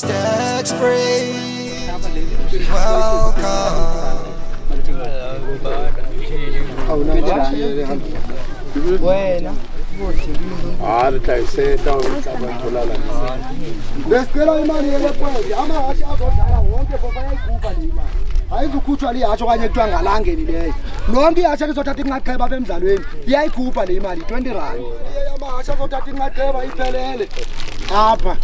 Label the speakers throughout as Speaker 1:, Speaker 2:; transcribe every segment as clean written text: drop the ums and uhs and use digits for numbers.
Speaker 1: tax break. Welcome.
Speaker 2: Buena.
Speaker 3: Lesicela imali yelepwezi amahashi azodlala wonke ngoba yayikhupha le imali. Ayizukhutshwa lihasho kanye kuthiwa ngalangeni leyo. Lonke ihasho lizothatha inqaqheba bemdlalweni iyayikhupha le imali 20 rand. Amahashi azothatha inqaqheba iphelele. Apha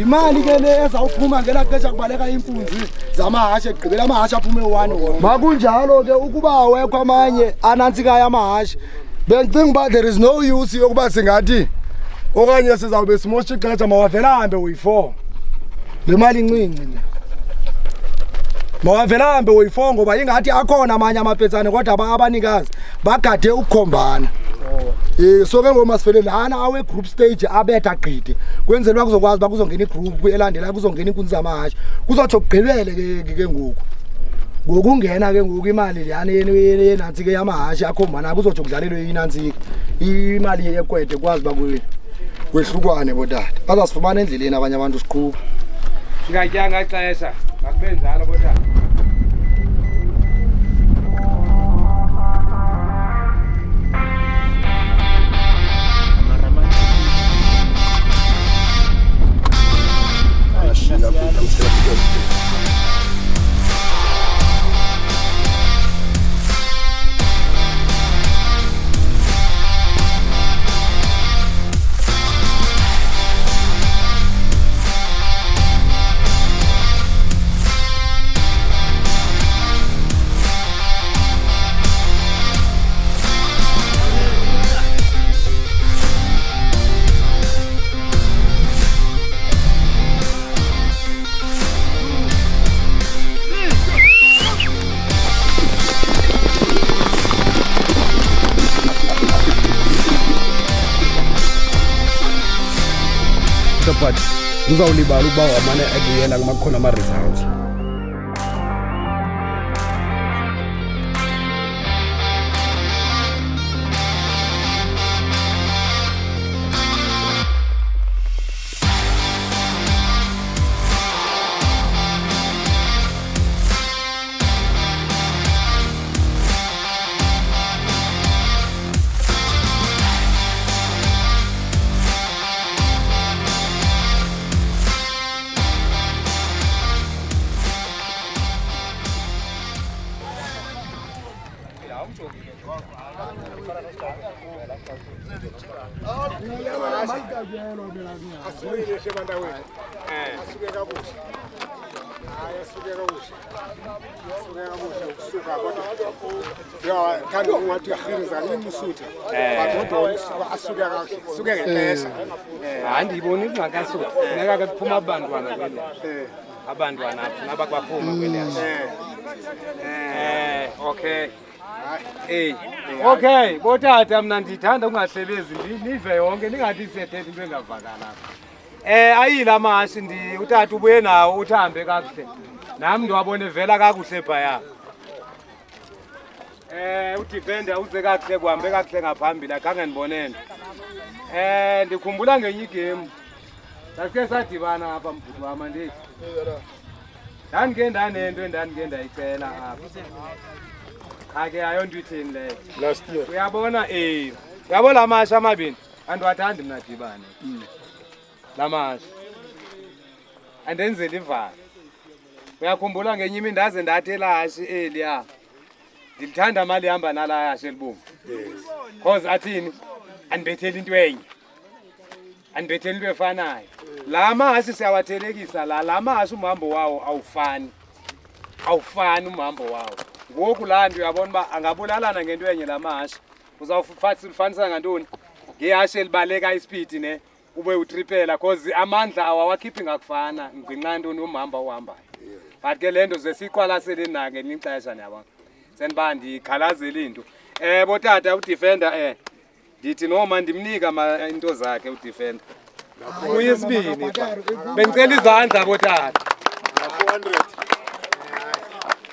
Speaker 3: imali ke le ezawuphuma ngelaxesha kubaleka impunzi zamahashi egqibela amahashi aphume 1 makunjalo ke ukuba awekho amanye anantsikayo amahashi bengicinga uba there is no use yokuba singathi okanye sizawube simosha ixesha mawavela hambe uyi4 le mali incinci le mawavela hambe uyi4 ngoba ingathi akhona amanye amapetsane kodwa abanikazi bagade ukukhombana. So ke ngoma sifele lana awe group stage abetha gqidi kwenzelwa kuzokwazi ba kuzongena igroup elandela kuzongena inkunzi zamahashi kuzothi kugqibele ke ngoku ngokungena ke ngoku imali leyana yenansi ke yamahashi akhombana kuzothi kudlalelwe inansi imali yekwede kwazi ba kwehlukwane botata bazasifumana endleleni abanye abantu siqhuba
Speaker 4: singatyanga ixesha makube njalo botata.
Speaker 3: but kuzawulibala ukuba wamane ekuyela kumakhona ama-results.
Speaker 4: Andiboni ingakasuki funeka ke kuphuma abantwana kweli abantwana ngaba kwaphuma kweli okay okay botata mina ndithanda ungahlebezi nive yonke ningathi sethetha into engavakala ayila amahashi utata ubuye nawo uthambe kakuhle nami ndiwabone vela kakuhle phaya udefender uze kakuhle kuhambe kakuhle ngaphambili akhange ndibonene ndikhumbula ngenye igame sasike sadibana apha mbhuti wam andithi ndandike ndanento endandike ndayicela apha ake ayonto ithini leyo
Speaker 3: Last year.
Speaker 4: uyabona uyabona la mashi amabini andiwathandi mna dibane la mashi andenzela ivalo uyakhumbula ngenye imi ndaze ndathi elahashi eliya ndilithanda mali ihamba nala hashi elibomvu cause athini andibethela into enye andibethela into efanayo la mahashi siyawathelekisa la mahashi umhambo wawo awufani umhambo wawo ngoku laa nto uyabona uba angabulalana ngento enye la mahashi uzawufanisa ngantoni ngehashi elibaleka ispidi ne ube utripela cause amandla awawakhiphi ngakufana ngenxa ntoni umhamba uhambayo but ke le nto ze siyiqwalaseleni na ngelinye ixesha niyabona sendiba ndikhalazela into botata udefender ndithi noma ndimnika into zakhe udefender uyesibini bengicela izandla botata
Speaker 3: 400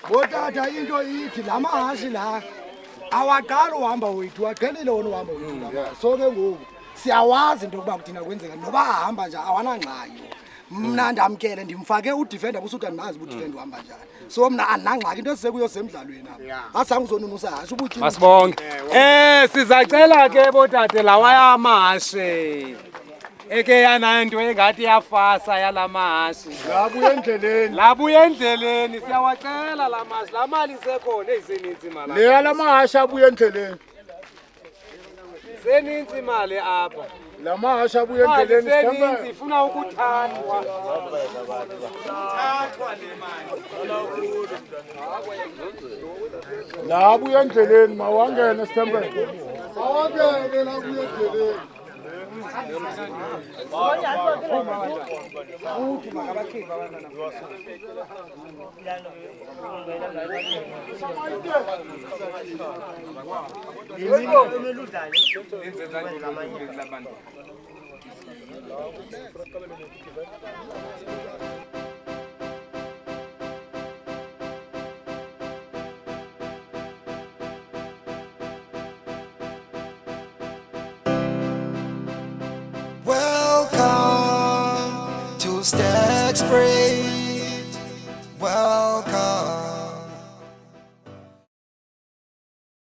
Speaker 2: botata into ithi la mahashi la awaqala uhamba wethu aqhelile wona uhamba wethu so ke ngoku siyawazi into yokuba kuthina kwenzeka noba ahamba nje awanangxayo mna ndamkele ndimfake udefender kusuka ndimazi udefender uhamba njani so mna andinangxaki into esisekuyo semdlalweni apha azange uzonunusa hasho ubutyi
Speaker 4: Masibonge. Sizacela ke botate lawa amahashe. Eke yana into engathi yafasa yalamahashi. Labuye endleleni siyawacela lamahashi. La mali sekhona ezininzi imali.
Speaker 5: Le yalamahasha abuye endleleni.
Speaker 4: Seninzi imali apha.
Speaker 5: Lamahasha abuye endleleni
Speaker 4: Seninzi
Speaker 5: sikhamba.
Speaker 4: ifuna ukuthathwa.
Speaker 5: La abuye endleleni mawangene Sithembe. Mawangene la abuye endleleni.
Speaker 1: Welcome to Stack Spray.